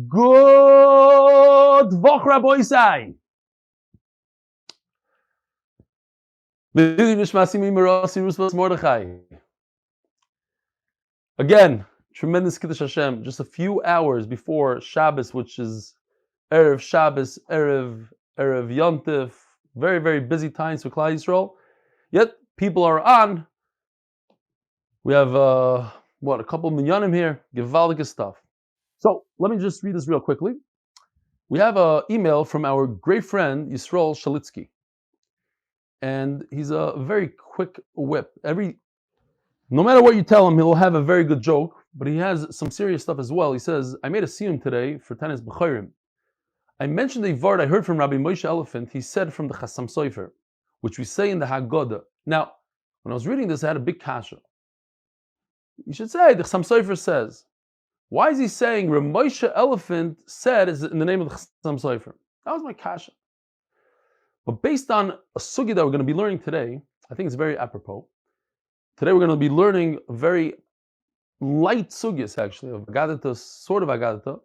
Good Vach Rabboisai. Again, tremendous Kiddush Hashem. Just a few hours before Shabbos, which is Erev Shabbos, Erev Yontif. Very, very busy times for Klal Yisrael. Yet people are on. We have a couple minyanim here. Givaldic stuff. So let me just read this real quickly. We have an email from our great friend Yisrael Shalitsky, and he's a very quick whip. No matter what you tell him, he'll have a very good joke, but he has some serious stuff as well. He says, I made a siyum today for Tanis B'chayrim. I mentioned a word I heard from Rabbi Moshe Elephant. He said from the Chasam Sofer, which we say in the Haggadah. Now, when I was reading this, I had a big kasha. You should say, the Chasam Sofer says. Why is he saying Rabbi Moshe Elephant said is in the name of the Chasam Sofer? That was my kasha. But based on a sugi that we're going to be learning today, I think it's very apropos. Today we're going to be learning very light sugis, actually, of Agadata, sort of Agadata.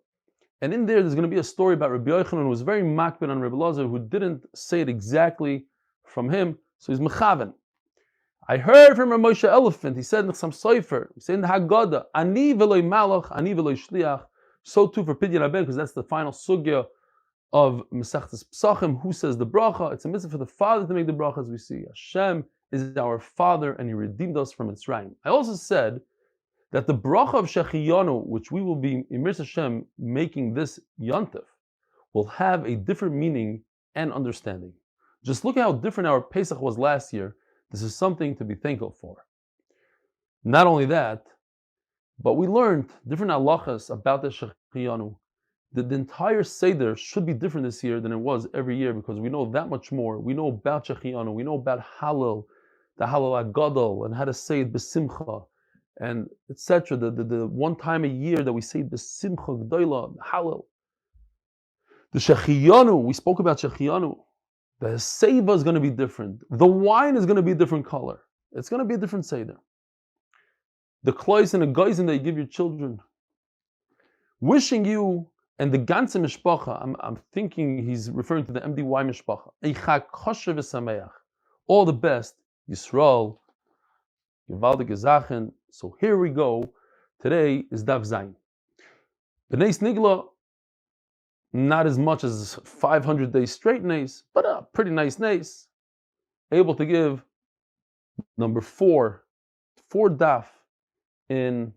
And in there, there's going to be a story about Rabbi Yochanan, who was very makbid on Rabbi Elazar, who didn't say it exactly from him, so he's mechaven. I heard from Rabbi Moshe Elephant, he said in the Chasam Sofer, he said in the Haggadah, Ani v'loi malach, ani v'loi shliach, so too for Pidyon Abed, because that's the final sugya of Mesechtes Pesachim, who says the Brocha. It's a mitzvah for the father to make the Brocha, as we see. Hashem is our Father, and He redeemed us from Mitzrayim. I also said that the Brocha of Shechiyanu, which we will be, Imir Hashem, making this Yontif, will have a different meaning and understanding. Just look at how different our Pesach was last year. This is something to be thankful for. Not only that, but we learned different halachas about the Shechiyanu. The entire Seder should be different this year than it was every year, because we know that much more. We know about Shechiyanu, we know about Halal, the Halal Agadol, and how to say it B'simcha, and etc. The one time a year that we say B'simcha G'doila, Halal. The Shechiyanu, we spoke about Shechiyanu. The Seiva is going to be different. The wine is going to be a different color. It's going to be a different Seder. The klois and the geisen that you give your children. Wishing you and the ganze mishpacha, I'm thinking he's referring to the MDY mishpacha. Chag Somayach. All the best, Yisrael, Givaldik Gezachen. So here we go. Today is Daf Zayin. B'neis Nigla, not as much as 500 days straight nace, but a pretty nice nace. Able to give number 4 daf in,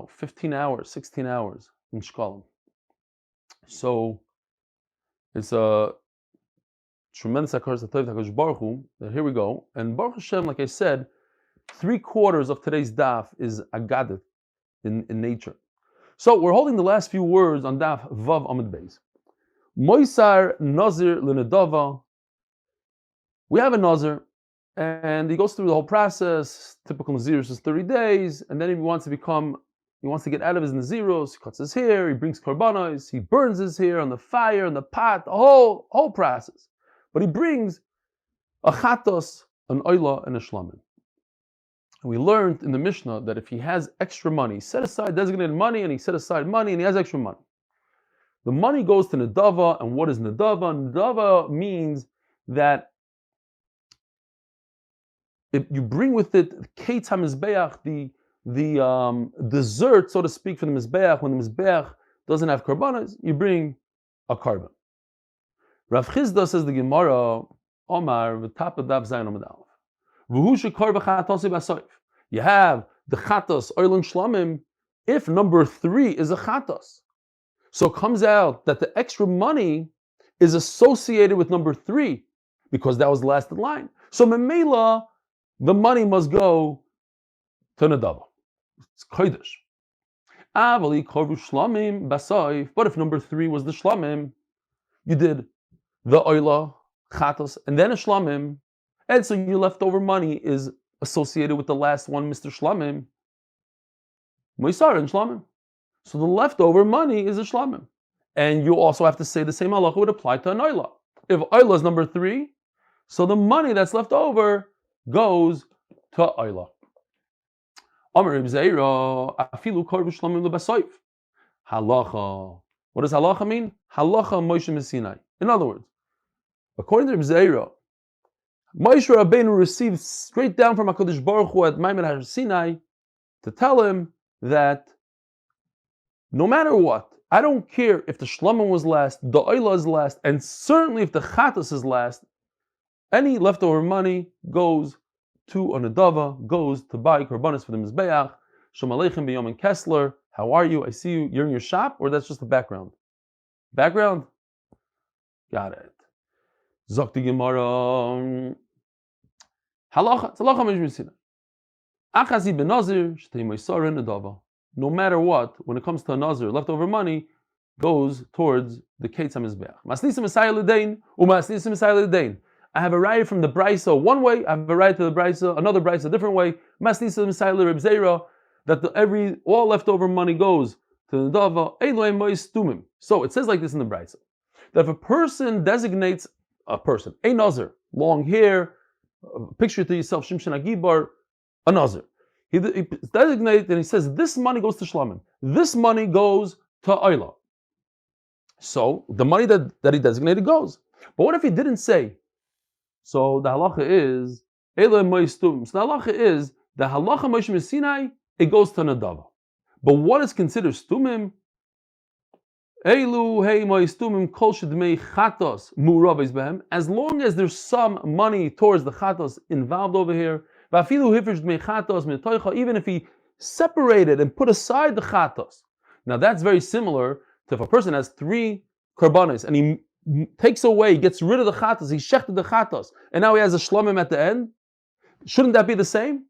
15 hours, 16 hours in Shekalim. So it's a tremendous hakodesh Baruch Hu. Here we go. And Baruch Hashem, like I said, 3/4 of today's daf is agadat in nature. So we're holding the last few words on Daf Vav Amud Beis. Moisar Nazir L'Nedava. We have a Nazir, and he goes through the whole process. Typical Nazirus is 30 days, and then he wants to get out of his Naziros. He cuts his hair, he brings korbanos, he burns his hair on the fire, on the pot, the whole process. But he brings a chatos, an oila, and a shlamim. And we learned in the Mishnah that if he has extra money, set aside designated money, and he set aside money, and he has extra money. The money goes to Nadava, and what is Nadava? Nadava means that if you bring with it Kate HaMizbeach, the dessert, so to speak, for the Mizbeach. When the Mizbeach doesn't have korbanos, you bring a korban. Rav Chizda says the Gemara, Omar, v'tapa Daf Zayin Amud Aleph. You have the chatos, oil and shlamim, if number 3 is a chatos. So it comes out that the extra money is associated with number 3, because that was the last in line. So memela, the money must go to Nadava. It's hakodesh. But if number 3 was the shlamim, you did the oila, chatos, and then a shlamim, and so your leftover money is associated with the last one, Mr. Shlamim, Moisar and Shlamim. So the leftover money is a Shlamim. And you also have to say the same halacha would apply to an oila. If oila is number 3, so the money that's left over goes to oila. halacha. What does halacha mean? Halacha Moshe Sinai. In other words, according to Reb Zeira, Moshe Rabbeinu received straight down from hakodesh Baruch Hu at Maimon Har Sinai to tell him that no matter what, I don't care if the shlamim was last, the oila is last, and certainly if the chatas is last, any leftover money goes to a nedava, goes to buy korbanos for the mizbeach. Shalom aleichem b'yom Kessler. How are you? I see you. You're in your shop, or that's just the background? Background? Got it. Zokti Gemara. Halacha. It's halacha mishmisina. Achazi benazir shtei moisar nedava. No matter what, when it comes to a nazir, leftover money goes towards the Ketz HaMizbeach. Masnisim Esayel L'Dain, Umasnisim Esayel L'Dain. I have a right from the Brisa one way, I have a right to the Brisa, another Brisa a different way. Masnisim Esayel Reb Zeira, that all leftover money goes to the Dava, Eloim Mois Tumim. So it says like this in the Brisa, that if a person designates a person, a nazir, long hair, picture to yourself, Shimshon Agibar, a nazir. He designates and he says, this money goes to shlamim. This money goes to oila. So the money that he designated goes. But what if he didn't say? So the halacha is, so the halacha is, the halacha Moshe Sinai, it goes to nadava. But what is considered stumim? As long as there's some money towards the chatos involved over here, even if he separated and put aside the chatos. Now that's very similar to if a person has 3 korbanos and he takes away, gets rid of the chatos, he shechted the chatos, and now he has a shlamim at the end. Shouldn't that be the same?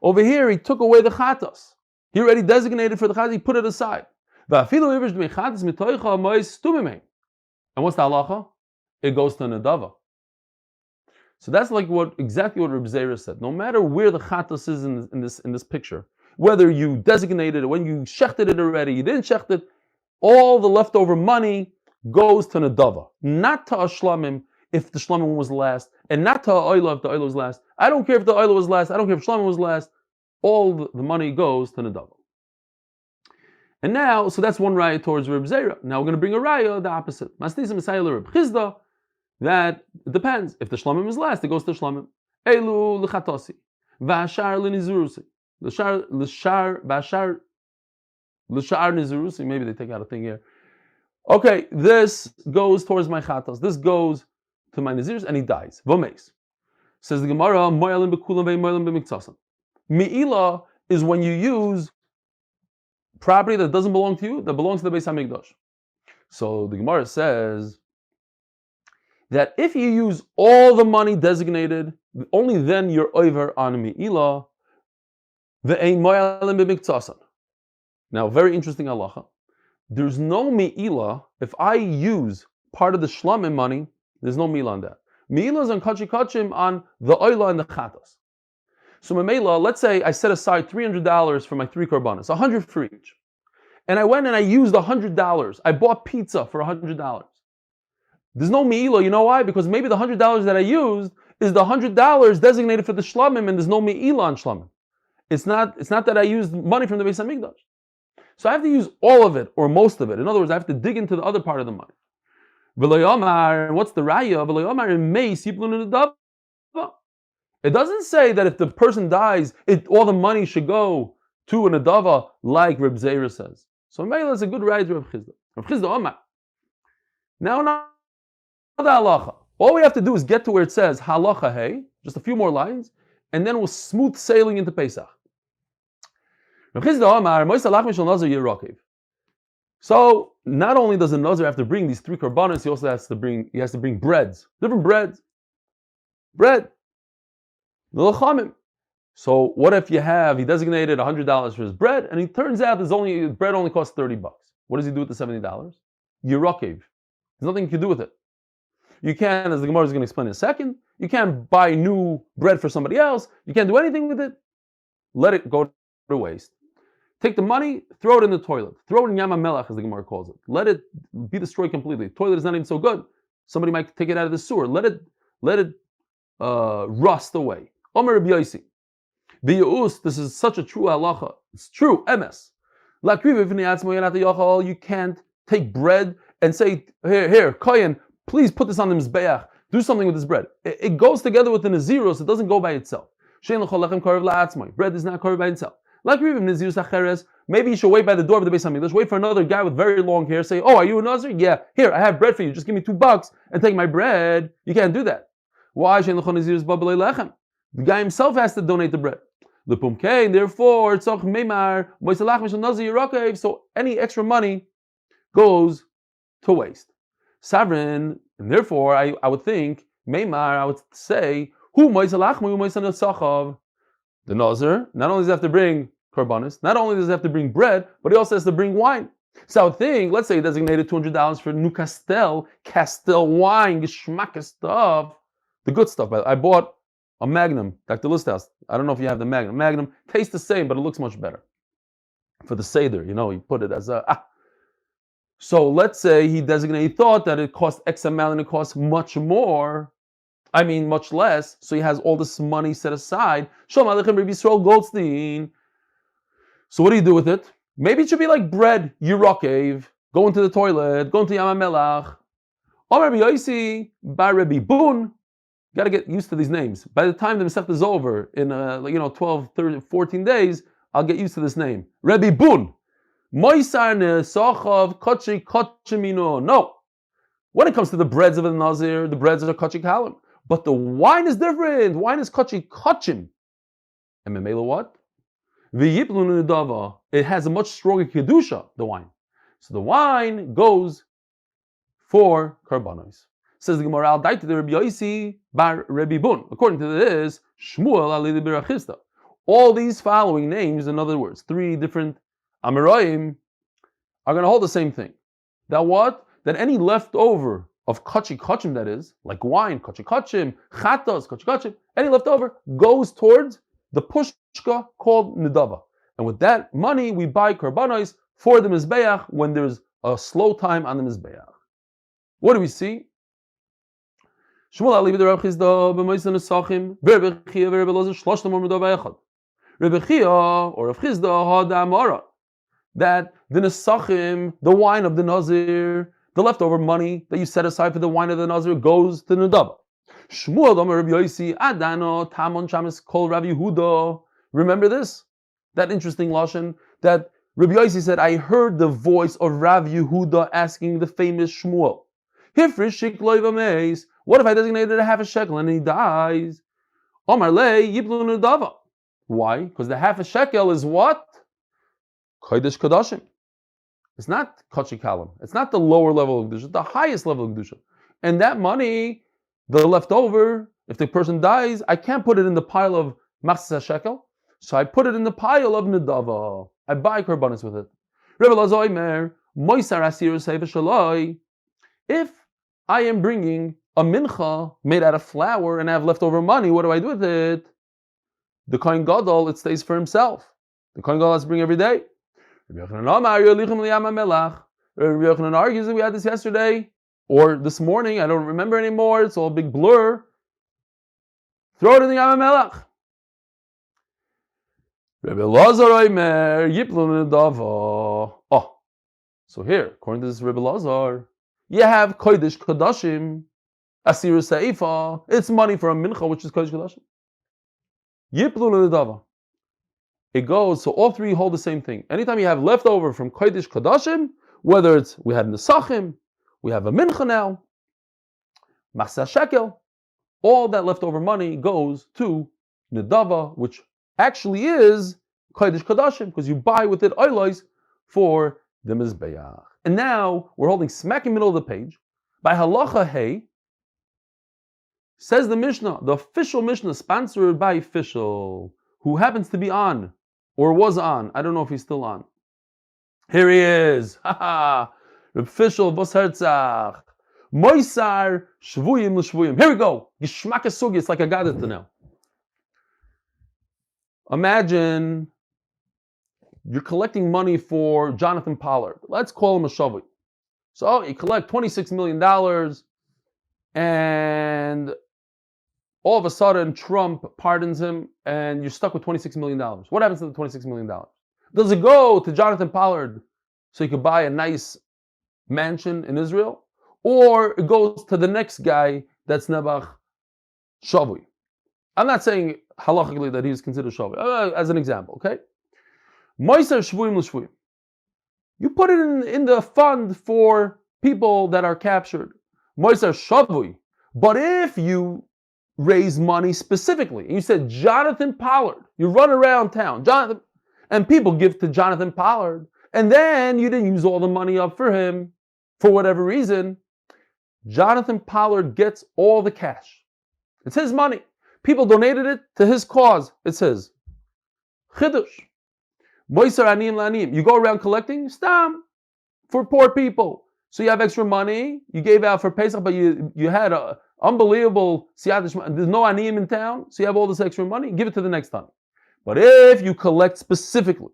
Over here, he took away the chatos. He already designated for the chatos, he put it aside. And what's the halacha? It goes to nadava. So that's like exactly what Reb Zeira said. No matter where the chatos is in this picture, whether you designated it, when you shechted it already, you didn't shecht it, all the leftover money goes to nadava, not to a shlamim if the shlamim was last, and not to a oila if the oila was last. I don't care if the oila was last. I don't care if shlamim was last. All the money goes to nadava. And now, so that's one raya towards Reb Zeira. Now we're going to bring a raya, the opposite. Masnisim Esayel Reb Chizda. That it depends. If the shlamim is last, it goes to shlamim. Elu l'chatosi, v'ashar l'nizurusi, l'shar nizurusi. Maybe they take out a thing here. Okay, this goes towards my chatos. This goes to my nizirus, and he dies. V'meis. Says the Gemara, mo'elim b'kulam ve'mo'elim b'miktasan. Me'ila is when you use property that doesn't belong to you, that belongs to the Beis Hamikdash. So the Gemara says that if you use all the money designated, only then you're over on Me'ila, ve'ein mo'alim b'miktasan. Now, very interesting halacha. There's no Me'ila, if I use part of the shlamim money, there's no Me'ila on that. Me'ila is on kachim on the oila and the chatas. So Me'ila, let's say I set aside $300 for my 3 korbanos, 100 for each. And I went and I used $100. I bought pizza for $100. There's no me'ila, you know why? Because maybe the $100 that I used is the $100 designated for the shlamim, and there's no me'ila on shlamim. It's not that I used money from the Beis Hamikdash. So I have to use all of it, or most of it. In other words, I have to dig into the other part of the money. And what's the raya? It doesn't say that if the person dies, all the money should go to an adava, like Reb Zeira says. So me'ila is a good raya to Reb Chizda. Reb Chizda Omar. Now, the halacha. All we have to do is get to where it says halacha hey, just a few more lines, and then we'll smooth sailing into Pesach. So not only does the nazir have to bring these 3 korbanos, he also has to bring breads, different breads, bread, the lachamim. So what if he designated $100 for his bread, and it turns out bread only costs $30. What does he do with the $70? Yerakev. There's nothing you can do with it. You can, as the Gemara is going to explain in a second, you can't buy new bread for somebody else. You can't do anything with it. Let it go to waste. Take the money, throw it in the toilet. Throw it in Yam HaMelech, as the Gemara calls it. Let it be destroyed completely. The toilet is not even so good. Somebody might take it out of the sewer. Let it rust away. Omer Rabbi Yosi. This is such a true halacha. It's true, emes. You can't take bread and say, here, Kohen, please put this on the mizbeach. Do something with this bread. It goes together with the Naziros, it doesn't go by itself. Bread is not carved by itself. Maybe you should wait by the door of the Beis Hamikdash, wait for another guy with very long hair, say, oh, are you a Nazir? Yeah, here, I have bread for you, just give me $2 and take my bread. You can't do that. Why? The guy himself has to donate the bread. Therefore, so any extra money goes to waste. Sovereign, and therefore I would think, I would say, the Nazir not only does he have to bring korbanos, not only does he have to bring bread, but he also has to bring wine. So I would think, let's say he designated $200 for New Castel wine, geschmack stuff, the good stuff. I bought a Magnum, Dr. Listhouse. I don't know if you have the Magnum. Magnum tastes the same, but it looks much better. For the Seder, he put it as a... So let's say he thought that it cost X amount and it costs much more. Much less. So he has all this money set aside. Shalom Aleichem Rabbi Yisrael Goldstein. So what do you do with it? Maybe it should be like bread. Yirakev. Go into the toilet. Go into Yam HaMelach. Omer Rabbi Yosi Bar Rabbi Bun. You got to get used to these names. By the time the Masechta is over in 12, 13, 14 days, I'll get used to this name. Rabbi Bun. Moisar nesochav kochi kochimino. No. When it comes to the breads of the Nazir, the breads are kochi kalim. But the wine is different. Wine is kochi kochim. And memela what? V'yiplun nedava. It has a much stronger kedusha, the wine. So the wine goes for karbanos. Says the Gemara, Al Daita the Rabbi Yosi Bar Rabbi Bun. According to this, Shmuel Ali Birachista. All these following names, in other words, 3 different Amoraim, are going to hold the same thing. That what? That any leftover of kochi kochim, that is, like wine, kochi kochim, chatos, kochi kochim, any leftover goes towards the pushka called nidava. And with that money, we buy karbanos for the mizbeach when there's a slow time on the mizbeach. What do we see? Shmuel Ali b'Rav Chizda b'Moisan Esachim v'Reb Chia v'Reb Elazar shlosh tamar medava echad. Reb Chia or Rav Chizda had the Amara that the Nesachim, the wine of the Nazir, the leftover money that you set aside for the wine of the Nazir goes to the Nedava. Shmuel Amar Rabbi Yosi Adano Tamon Shamis Kol Rav Yehuda. Remember this? That interesting lashon that Rabbi Yosi said, I heard the voice of Rav Yehuda asking the famous Shmuel. Hifrish Shikloi V'Meis. What if I designated a half a shekel and he dies? Omar Le Yiblu Nedava. Why? Because the half a shekel is what? Kodesh Kodashim. It's not Kochi Kalam. It's not the lower level of Kedusha, it's the highest level of Kedusha. And that money, the leftover, if the person dies, I can't put it in the pile of Machzah Shekel, so I put it in the pile of Nedava. I buy korbanos with it. Rebbe Lazoimer, Moisar Asir Sefer Shaloi. If I am bringing a mincha made out of flour and I have leftover money, what do I do with it? The Kohen Gadol, it stays for himself. The Kohen Gadol has to bring every day. Rabbi Yochanan argues that we had this yesterday or this morning. I don't remember anymore. It's all a big blur. Throw it in the Yam HaMelach. Rabbi Lazar Oimer Yiplun Nedava. Oh, so here, according to this Rabbi Lazar, you have Kodesh Kodashim, Asir Seifa. It's money for a mincha, which is Kodesh Kodashim. Yiplun Nedava. It goes, so all 3 hold the same thing. Anytime you have leftover from Kodesh Kodashim, whether it's, we had Nesachim, we have a mincha now, Machzah Shekel, all that leftover money goes to Nedava, which actually is Kodesh Kodashim, because you buy with it oilos for the Mizbeach. And now, we're holding smack in the middle of the page. By Halacha Hey, says the Mishnah, the official Mishnah, sponsored by official, who happens to be on, or was on. I don't know if he's still on. Here he is. Official Bos Herzach. Moisar Shvuyim L'Shvuyim. Here we go. Gishmak Sugi. It's like I got it now. Imagine you're collecting money for Jonathan Pollard. Let's call him a Shavuot. So you collect $26 million and all of a sudden Trump pardons him and you're stuck with $26 million. What happens to the $26 million? Does it go to Jonathan Pollard so he could buy a nice mansion in Israel? Or it goes to the next guy that's Nebuch Shavui? I'm not saying halachically that he's considered Shavui, as an example, okay? Moiser Shvuim L'Shvuim. You put it in the fund for people that are captured. Moiser Shavui. But if you raise money specifically, and you said Jonathan Pollard, you run around town, Jonathan, and people give to Jonathan Pollard, and then you didn't use all the money up for him for whatever reason, Jonathan Pollard gets all the cash. It's his money. People donated it to his cause. It's his. Shidduch. Moiser Aniyim La'aniyim. You go around collecting stam for poor people. So you have extra money. You gave out for Pesach, but you had a unbelievable siyadish. There's no aniyim in town, so you have all this extra money. Give it to the next time. But if you collect specifically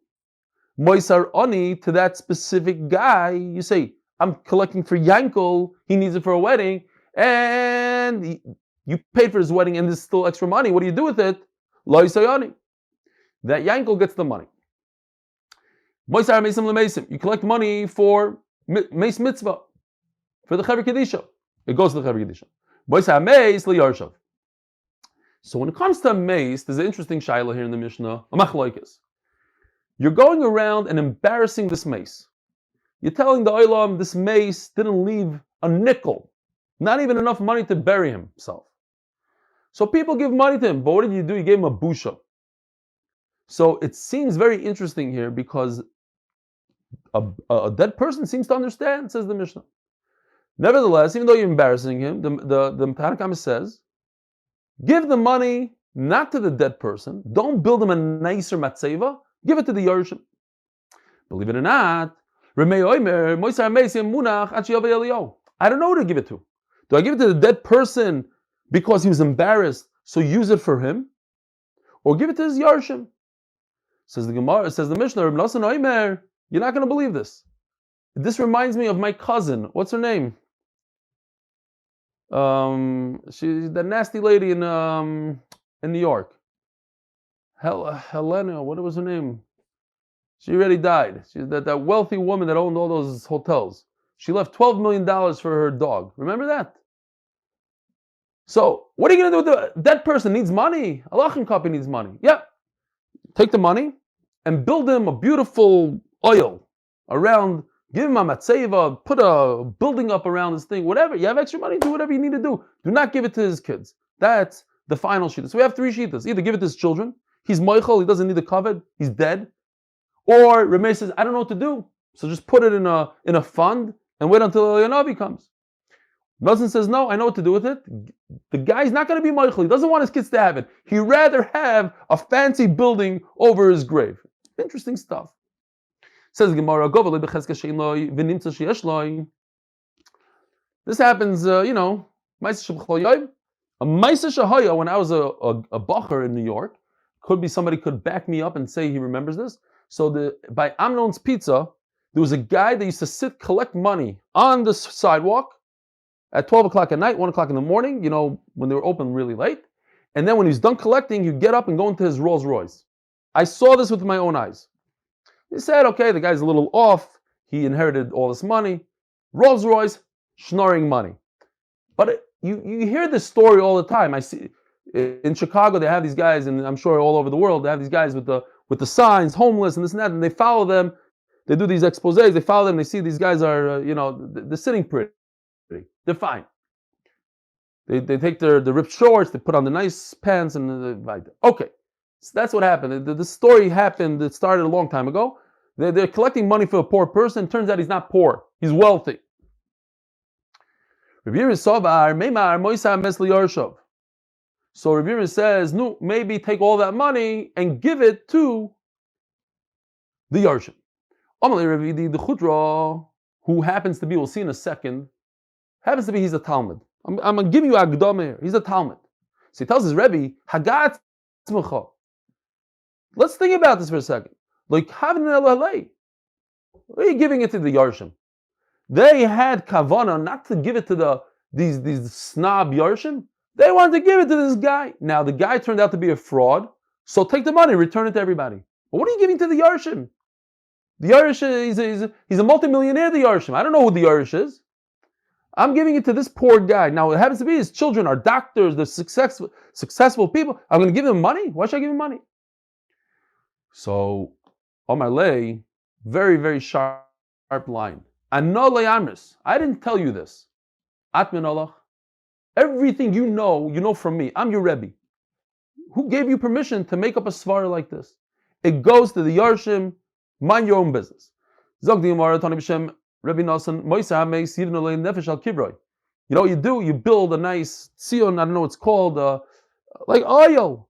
moisar ani to that specific guy, you say, I'm collecting for Yankel, he needs it for a wedding, and you paid for his wedding and there's still extra money. What do you do with it? Lo yisayani. That Yankel gets the money. Moisar mesim lemesim. You collect money for meis mitzvah, for the chaver kedisha. It goes to the chaver kedisha. Moisar meis liyarshav. So when it comes to meis, there's an interesting shaila here in the Mishnah. A machloikis. You're going around and embarrassing this mace. You're telling the olam this mace didn't leave a nickel, not even enough money to bury himself. So people give money to him, but what did you do? You gave him a busha. So it seems very interesting here because a dead person seems to understand, says the Mishnah. Nevertheless, even though you're embarrassing him, the Tanakh says, give the money not to the dead person. Don't build him a nicer matzeva. Give it to the Yorshim. Believe it or not, I don't know who to give it to. Do I give it to the dead person because he was embarrassed, so use it for him? Or give it to his Yorshim? Says the Gemara, says the Mishnah, you're not going to believe this. This reminds me of my cousin. What's her name? She's the nasty lady in New York. Helena, what was her name? She already died. She's that wealthy woman that owned all those hotels. She left $12 million for her dog. Remember that? So, what are you going to do with the dead person? Needs money. A lachem company needs money. Yeah. Take the money and build him a beautiful oil around. Give him a matzeva. Put a building up around this thing. Whatever. You have extra money. Do whatever you need to do. Do not give it to his kids. That's the final shidduch. So we have three shidduchs. Either give it to his children. He's moichel. He doesn't need the covet. He's dead. Or Rameh says, I don't know what to do. So just put it in a fund and wait until Yanavi comes. Nazin says, no, I know what to do with it. The guy's not going to be moichel. He doesn't want his kids to have it. He'd rather have a fancy building over his grave. Interesting stuff. Says Gemara, this happens, a Maisa Shahaya, when I was a bacher in New York, somebody could back me up and say he remembers this. So by Amnon's Pizza, there was a guy that used to collect money on the sidewalk at 12 o'clock at night, 1 o'clock in the morning, when they were open really late. And then when he was done collecting, he'd get up and go into his Rolls Royce. I saw this with my own eyes. He said, okay, the guy's a little off. He inherited all this money. Rolls Royce, schnorring money. But you hear this story all the time. I see in Chicago, they have these guys, and I'm sure all over the world, they have these guys with the signs, homeless and this and that, and they follow them. They do these exposés. They follow them. They see these guys are, they're sitting pretty. They're fine. They take the ripped shorts. They put on the nice pants and okay. So that's what happened. The story happened. It started a long time ago. They're collecting money for a poor person. Turns out he's not poor. He's wealthy. So Rabbi Yirmiyah says, no, maybe take all that money and give it to the Yarshim. The Chudra, who happens to be, we'll see in a second, happens to be, he's a Talmud. I'm going to give you a Agdama here. He's a Talmud. So he tells his Rebbe, Hagat Tzmecha. Let's think about this for a second. Like, why are you giving it to the Yarshim? They had kavana not to give it to these snob Yarshim. They wanted to give it to this guy. Now, the guy turned out to be a fraud, so take the money, return it to everybody. But what are you giving to the Yarshim? The Yerush, he's a multimillionaire, the Yerushim. I don't know who the Yerush is. I'm giving it to this poor guy. Now, it happens to be his children are doctors, they're successful people. I'm going to give them money? Why should I give him money? So, Omar Lay, very, very sharp line. Anolay Amris. I didn't tell you this. Atmin Allah. Everything you know from me. I'm your Rebbe. Who gave you permission to make up a svara like this? It goes to the Yarshim. Mind your own business. Zog di Gemara, Tani B'Shem, Rebbe Nosson, Moisa Hamei, Sidin Olei Nefesh Al Kibroi. You know what you do? You build a nice tzion, I don't know what it's called, like oil.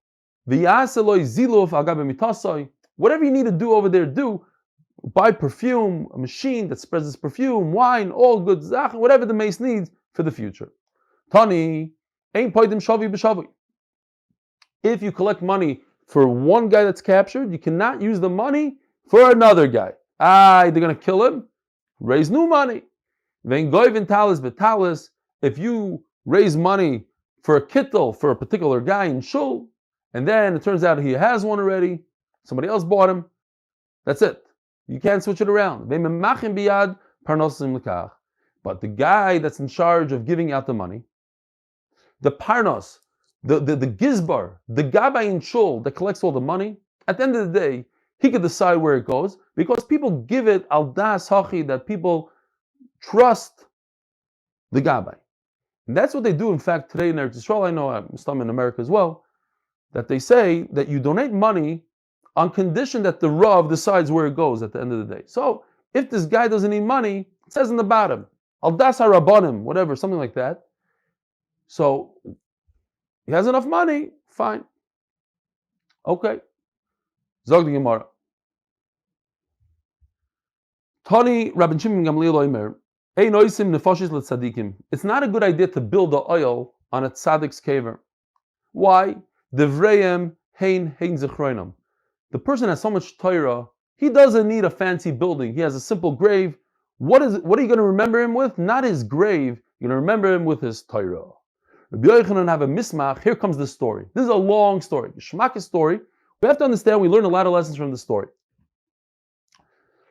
V'yaseloi ziluf agabe mitasoi. Whatever you need to do over there, do. Buy perfume, a machine that spreads this perfume, wine, all good zach, whatever the mace needs for the future. Tani, ain't poidim shavi b'shavi. If you collect money for one guy that's captured, you cannot use the money for another guy. They're going to kill him. Raise new money. If you raise money for a kittel for a particular guy in shul, and then it turns out he has one already, somebody else bought him, that's it. You can't switch it around. But the guy that's in charge of giving out the money, the parnos, the gizbar, the gabbai in shul that collects all the money, at the end of the day, he could decide where it goes because people give it al das hachi, that people trust the gabbai. And that's what they do, in fact, today in Eretz Yisrael. I know some in America as well, that they say that you donate money on condition that the Rav decides where it goes at the end of the day. So if this guy doesn't need money, it says in the bottom, al das harabanim, whatever, something like that. So he has enough money, fine. Okay. Zog the Gemara. Tani Rabbi Shimon Gamliel Omer, Ein oisim nefashis letzadikim. It's not a good idea to build the oil on a tzaddik's caver. Why? Devrayim hein zechroinam. The person has so much Torah, he doesn't need a fancy building. He has a simple grave. What are you going to remember him with? Not his grave. You're going to remember him with his Torah. Rabbi Yochanan have a mismach. Here comes the story. This is a long story. Shmak's story. We have to understand, we learn a lot of lessons from the story.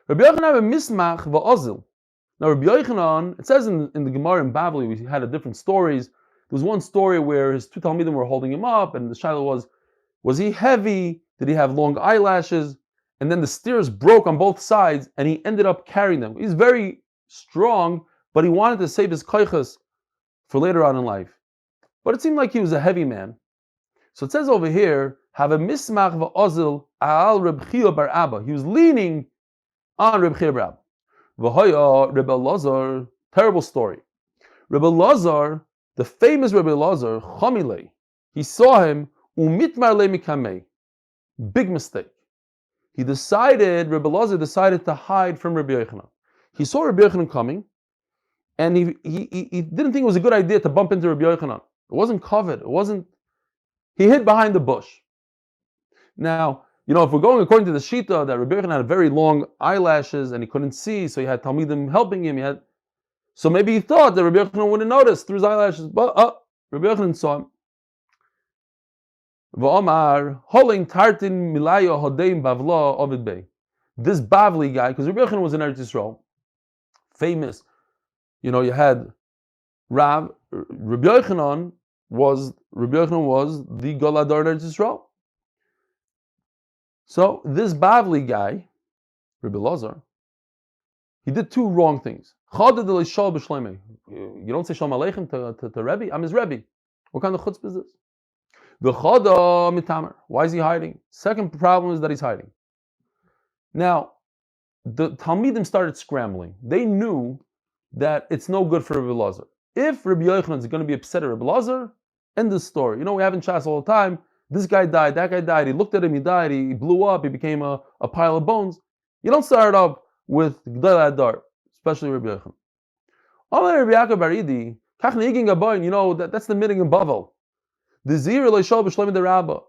Rabbi Yochanan have a mismach va'ozil. Now Rabbi Yochanan, it says in the Gemara in Bavli, we had different stories. There was one story where his two Talmidim were holding him up, and the shaila was he heavy? Did he have long eyelashes? And then the steers broke on both sides, and he ended up carrying them. He's very strong, but he wanted to save his koiches for later on in life. But it seemed like he was a heavy man. So it says over here, have a mismach va'ozil al Reb Chia bar Abba. He was leaning on Reb Chia bar Abba. V'hoya Reb Elazar, terrible story. Reb Elazar, the famous Reb Elazar, Chomilei, he saw him, umitmar le mikamei. Big mistake. Reb Elazar decided to hide from Rabbi Yochanan. He saw Rabbi Yochanan coming, and he didn't think it was a good idea to bump into Rabbi Yochanan. It wasn't covered. He hid behind the bush. Now, if we're going according to the Shita, that Rabbi Yochanan had very long eyelashes and he couldn't see, so he had Talmidim helping him. So maybe he thought that Rabbi Yochanan wouldn't notice through his eyelashes. But Rabbi Yochanan saw him. V'omar holing tartin milayo hodeim bavla ovid bey. This Bavli guy, because Rabbi Yochanan was in Eretz Yisrael, famous. You had Rabbi Yochanan was the Goladar in Eretz Yisrael. So this Bavli guy, Rabbi Elazar, he did two wrong things. You don't say Shalom Aleichem to Rebbe. I'm his Rebbe. What kind of chutzpah is this? Tamar. Why is he hiding? Second problem is that he's hiding. Now, the Talmidim started scrambling. They knew that it's no good for Rabbi Elazar. If Rabbi Yochanan is going to be upset at Rabbi Elazar, end the story. We have in Shas all the time, this guy died, that guy died, he looked at him, he died, he blew up, he became a pile of bones. You don't start off with Gdel Adar, especially Rabbi Yochanan. Rabbi Yaakov Baridi, that's the meaning in Bavel. The Zir Leishol B'Shloim the Rabba.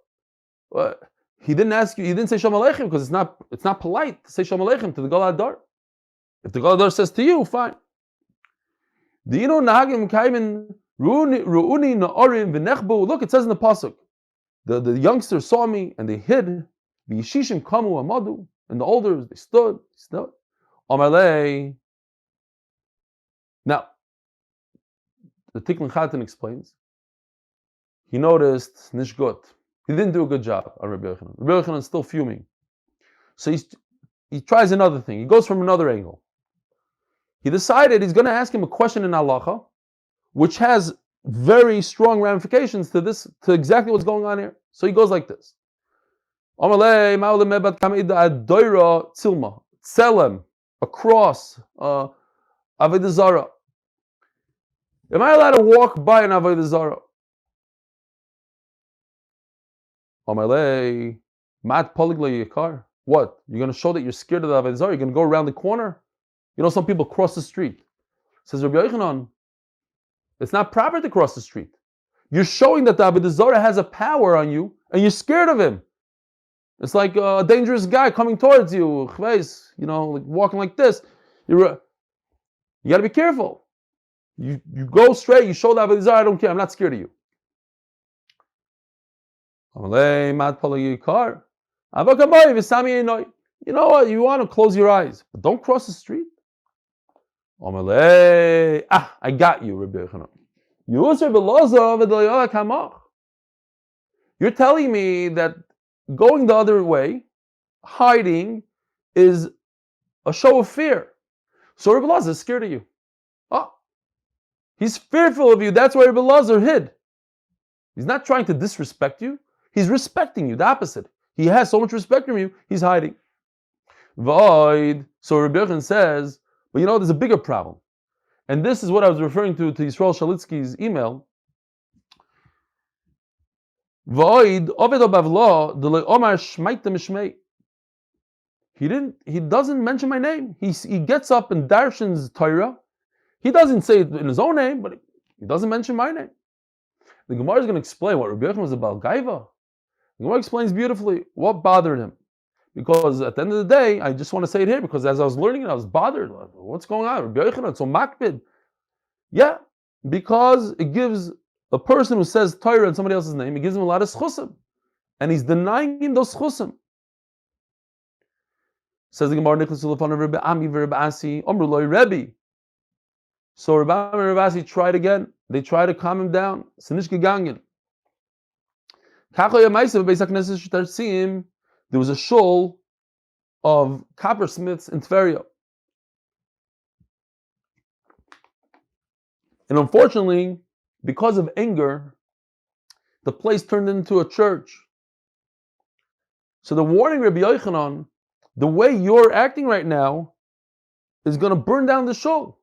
He didn't ask you, he didn't say Shalom Aleichem because it's not polite to say Shalom Aleichem to the Gol Adar. If the Gol Adar says to you, fine. Dina Nahagim Kaimin Ru'uni Na'orim V'nechbu. Look, it says in the pasuk, the youngsters saw me and they hid. V'yishishim kamu amadu, and the elders, they stood. Amalei. Now, the Tikkun Chatan explains, he noticed Nishgot. He didn't do a good job on Rabbi Yochanan. Rabbi Yochanan is still fuming. So he tries another thing. He goes from another angle. He decided he's going to ask him a question in halacha, which has very strong ramifications to exactly what's going on here. So he goes like this. Amalei ma'olim mebat kamida adoira tzilma tselem, a cross, avodas zara. Am I allowed to walk by an avodas zara? Amalei mat poligla yikar. What? You're going to show that you're scared of the avodas zara? You're going to go around the corner? You know, some people cross the street. Says Rabbi Yochanan, it's not proper to cross the street. You're showing that the avodas zara has a power on you, and you're scared of him. It's like a dangerous guy coming towards you, you know, like walking like this. You got to be careful. You go straight, you show the avodas zara, I don't care, I'm not scared of you. You know what, you want to close your eyes, but don't cross the street. I got you, Rabbi Yochanan. You're telling me that going the other way, hiding, is a show of fear. So Rabbi Elazar is scared of you. Oh, he's fearful of you. That's why Rabbi Elazar hid. He's not trying to disrespect you. He's respecting you, the opposite. He has so much respect from you, he's hiding. Void. So Rabbi Yochanan says, but you know, there's a bigger problem. And this is what I was referring to Yisrael Shalitsky's email. Void Ovid Obavlo Dele Omar Shmaita Mishmei. He doesn't mention my name. He gets up and darshans Torah. He doesn't say it in his own name, but he doesn't mention my name. The Gemara is going to explain what Rabbi Yochanan was about Gaiva. The Gemara explains beautifully what bothered him. Because at the end of the day, I just want to say it here, because as I was learning it, I was bothered. What's going on? Rabbi Yochanan, so makbid. Yeah, because it gives a person who says Torah in somebody else's name, it gives him a lot of schusim. And he's denying him those schusim. Says the Gemara, Rabbi Ami Rabbi Asi, Omru Loi Rebbe. So Rabbi Ami and Rabbi Asi tried again. They tried to calm him down. Sinish gegangen. There was a shul of coppersmiths in Tveria. And unfortunately, because of anger, the place turned into a church. So the warning Rabbi Yochanan, the way you're acting right now is going to burn down the shul.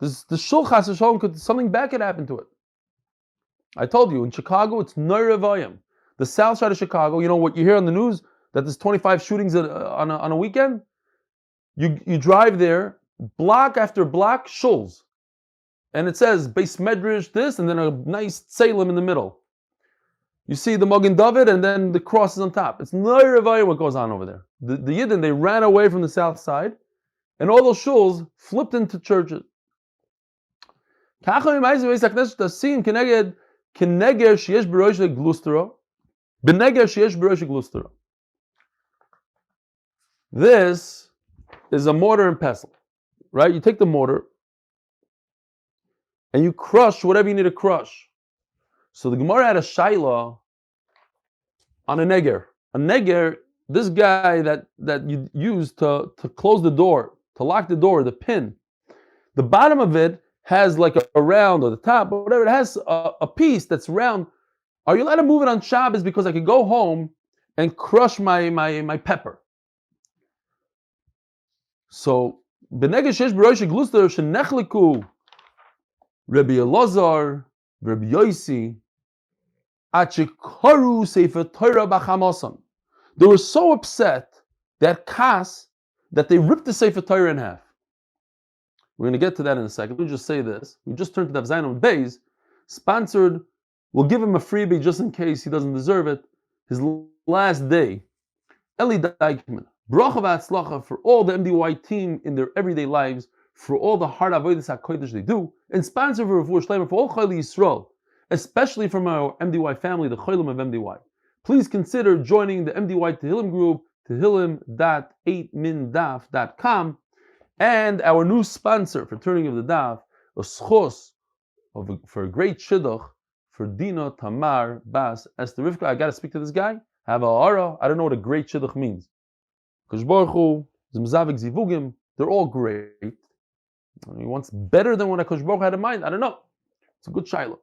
The shul chas v'shalom, something bad could happen to it. I told you, in Chicago, it's Neurevayim. The south side of Chicago, you know what you hear on the news, that there's 25 shootings on a weekend? You drive there, block after block, shuls. And it says, Beis Medrash this, and then a nice Salem in the middle. You see the Mogen David, and then the cross is on top. It's Neurevayim what goes on over there. The Yidden, they ran away from the south side, and all those shuls flipped into churches. This is a mortar and pestle, right? You take the mortar and you crush whatever you need to crush. So the Gemara had a shaila on a neger. A neger, this guy that you use to close the door, to lock the door, the pin. The bottom of it has like a round, or the top, or whatever, it has a piece that's round. Are you allowed to move it on Shabbos because I could go home and crush my pepper? So, B'neged sheyesh b'rosh gluster shenechliku Rabbi Elazar, Rabbi Yosi, achikaru sefer Torah b'chamasan. They were so upset that they ripped the sefer Torah in half. We're going to get to that in a second. Let me just say this. We just turned to Daf Amud Beis, sponsored. We'll give him a freebie just in case he doesn't deserve it. His last day. Eli Stefansky. Brocha vehatzlacha for all the MDY team in their everyday lives, for all the hard avodas hakodesh they do, and sponsor for Refuah Shleima for all Chayli Yisrael, especially from our MDY family, the Chaylim of MDY. Please consider joining the MDY Tehillim group, tehillim.8mindaf.com, and our new sponsor for turning of the daf, a schos for a great shidduch for Dina, Tamar, Bas, Esther, Rivka. I got to speak to this guy. Have a ara. I don't know what a great shidduch means. Kadosh Baruch Hu, Zimzavik Zivugim, they're all great. He wants better than what Kadosh Baruch Hu had in mind. I don't know. It's a good shiloh.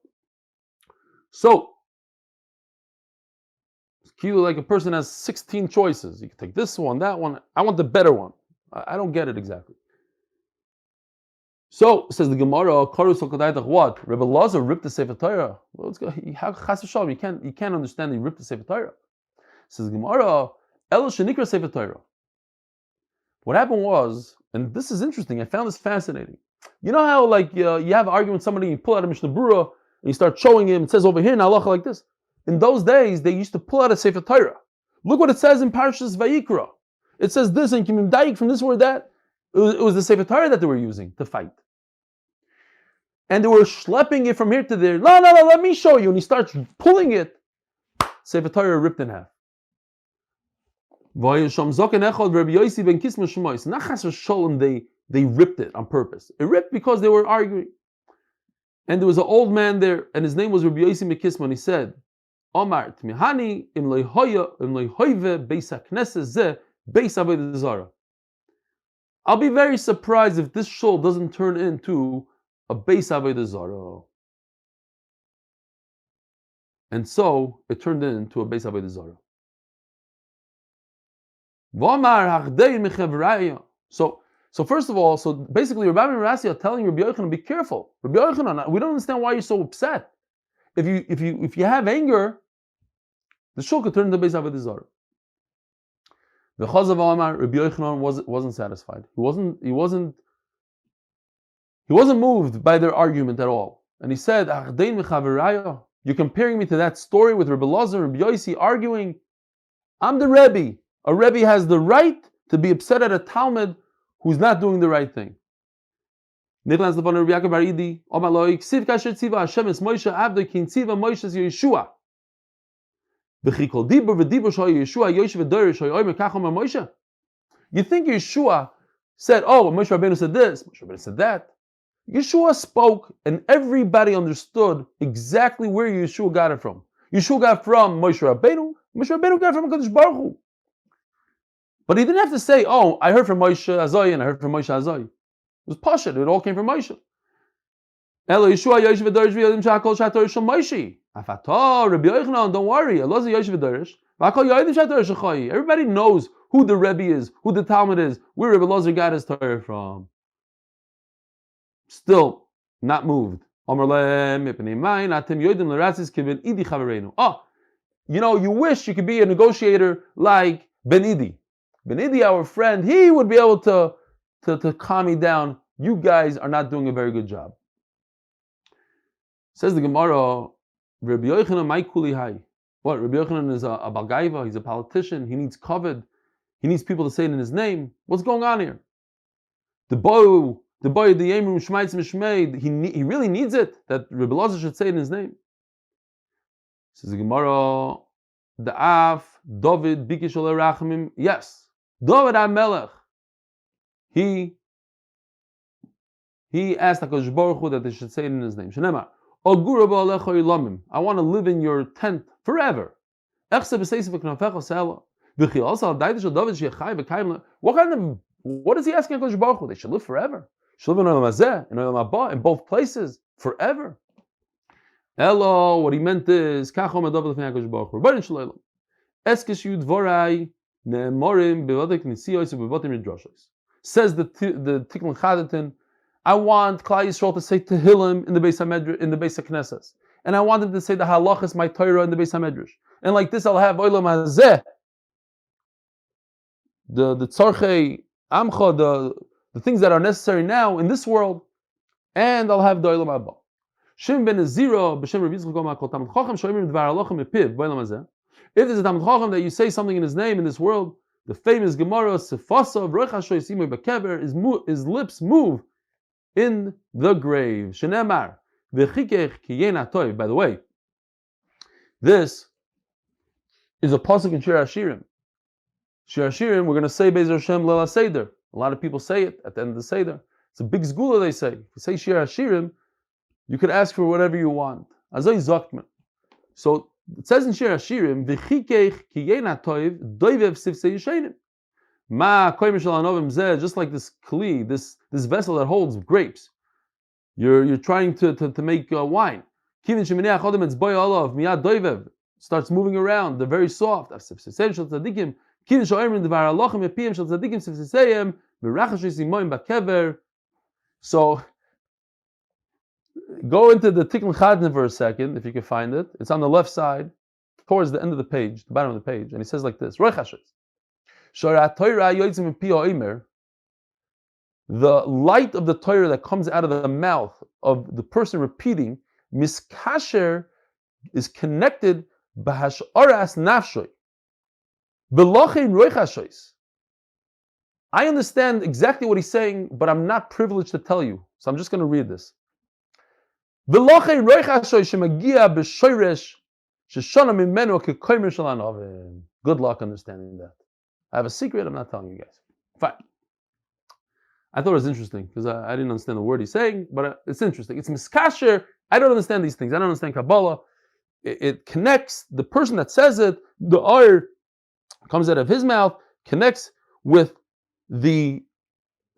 So, it's like a person has 16 choices. You can take this one, that one. I want the better one. I don't get it exactly. So, says the Gemara, what? Rebbe Lazar ripped the Sefer Torah. Well, you can't understand that he ripped the Sefer Torah. Says the Gemara, El Shenikra Sefer Torah. What happened was, and this is interesting, I found this fascinating. You know how you have an argument with somebody, you pull out a Mishnah Berurah, and you start showing him, it says over here in halacha like this. In those days, they used to pull out a Sefer Torah. Look what it says in Parshas Vayikra. It says this, and Kimim Daik from this word that. It was the Sefer Torah that they were using to fight. And they were schlepping it from here to there. No, let me show you. And he starts pulling it. Sefer Torah ripped in half. They ripped it on purpose. It ripped because they were arguing. And there was an old man there, and his name was Rabbi Yossi Mekisma, and he said, Omar, Tmihani, im loihoive beis hakneses ze beis avodas zara. I'll be very surprised if this shul doesn't turn into a beis avodas zara. And so it turned into a beis avodas zara. So first of all, basically Rabbi Rasi are telling Rabbi Yochanan, be careful. Rabbi Yochanan, we don't understand why you're so upset. If you have anger, the shul could turn into beis avodas zara. The Chazav Amar, Rabbi Yochanan wasn't satisfied. He wasn't moved by their argument at all. And he said, you're comparing me to that story with Rabbi Lazar and Rabbi Yossi arguing. I'm the Rebbe. A Rebbe has the right to be upset at a Talmud who's not doing the right thing. You think Yeshua said, oh, Moshe Rabbeinu said this, Moshe Rabbeinu said that. Yeshua spoke and everybody understood exactly where Yeshua got it from. Yeshua got it from Moshe Rabbeinu, Moshe Rabbeinu got it from Kadosh Baruch Hu. But he didn't have to say, oh, I heard from Moshe Azoi and I heard from Moshe Azoi. It was Pashat, it all came from Moshe. Elo Yeshua Yosh V'Dorish V'Yadim Shakol Shatorish Shal Moshe. Afato, Rabbi Yochanan, don't worry. Elazar Yosh V'Dorish V'Akol Yadim Shatorish Shal Chai. Everybody knows who the Rebbe is, who the Talmud is, where Rabbi Elazar got his Torah from. Still not moved. Oh, you wish you could be a negotiator like Ben Idi. Ben Idi, our friend, he would be able to calm me down. You guys are not doing a very good job. Says the Gemara, Rabbi Yochanan, my kuli hai. What? Rabbi Yochanan is a balgaiva. He's a politician. He needs kavod. He needs people to say it in his name. What's going on here? The boy, the Yemru Shmaitz Mishmeid. He really needs it that Rabbi Lazar should say it in his name. Says the Gemara, the Af David Bikish Rachamim. Yes, David HaMelech. He asked HaKadosh Baruch Hu that they should say it in his name. Shenema, I want to live in your tent forever. What is he asking HaKadosh Baruch Hu? They should live forever. Should live in Olam Hazeh, in Olam Haba, in both places, forever. Elo, what he meant is, says the Tikkun Chadatin, I want Klal Yisrael to say Tehillim in the Beis HaMedrash, in the Beis HaKnesses, and I want them to say the halachas, my Torah, in the Beis HaMedrash, and like this I'll have Olam Hazeh, the tzarchei amcha, the things that are necessary now in this world, and I'll have the Olam Haba. Shim ben Ezira b'shem Rabbi Yitzchak Gomar kol Tamid Chacham shoyim dvar halacha mepiv b'olam hazeh. If there's a Tamid Chacham that you say something in his name in this world, the famous Gemara Sefasa Rocha Shoysimei Bekever, his lips move in the grave. Shenemar v'chikech kiyena toy. By the way, this is a pasuk in Shir Hashirim. Shir Hashirim, we're going to say Be'ez Hashem Lela Seder. A lot of people say it at the end of the Seder. It's a big zgula, they say. If you say Shir Hashirim, you could ask for whatever you want. Azay Zokman. So it says in Shir Hashirim, V'chikeich ki yena toiv doivev sivsei yishenim. Ma koyim shel anovim zeh, just like this kli, this vessel that holds grapes. You're trying to make wine. Kivin sheminei achodim etz boy olav miyad doivev, starts moving around. They're very soft. Sivsei shel tzadikim. Kivin shoyrim devar alochem epiyim shel tzadikim sivseihem v'rachashes imoim bakever. So go into the Tikkun Chadne for a second, if you can find it. It's on the left side, towards the end of the page, the bottom of the page, and he says like this: the light of the Torah that comes out of the mouth of the person repeating, miskasher, is connected b'hash'aras nafshoy, b'lochein roichashois. I understand exactly what he's saying, but I'm not privileged to tell you, so I'm just going to read this. Good luck understanding that. I have a secret, I'm not telling you guys. Fine. I thought it was interesting because I didn't understand the word he's saying, but it's interesting. It's miskasher. I don't understand these things. I don't understand Kabbalah. It connects the person that says it, the oir comes out of his mouth, connects with the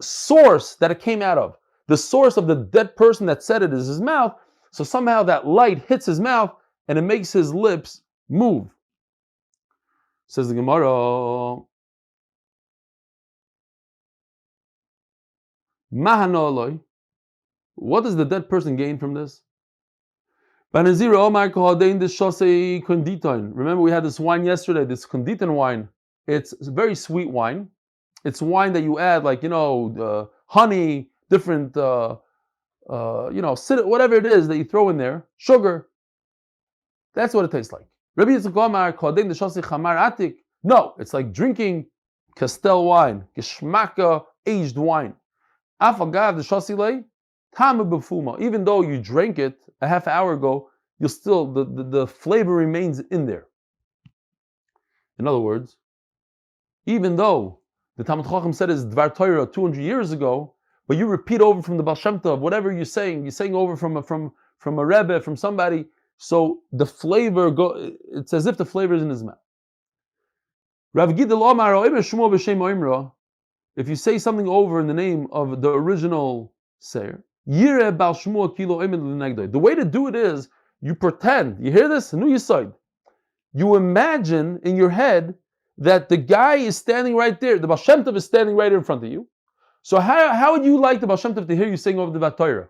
source that it came out of. The source of the dead person that said it is his mouth, so somehow that light hits his mouth and it makes his lips move. Says the Gemara, Mahanoloi, what does the dead person gain from this? Remember we had this wine yesterday, this konditan wine. It's very sweet wine. It's wine that you add honey, different, whatever it is that you throw in there, sugar. That's what it tastes like. No, it's like drinking Castel wine, Geschmacka aged wine. Even though you drank it a half hour ago, you'll still the flavor remains in there. In other words, even though the Talmud Chacham said is Dvar Torah 200 years ago, but you repeat over from the Baal Shem Tov, whatever you're saying over from a Rebbe, from somebody, so the flavor it's as if the flavor is in his mouth. Rav Gidel Omar, if you say something over in the name of the original sayer, the way to do it is you pretend. You hear this? You imagine in your head that the guy is standing right there. The Baal Shem Tov is standing right in front of you. So how would you like the Baal Shem Tov to hear you sing over the Torah?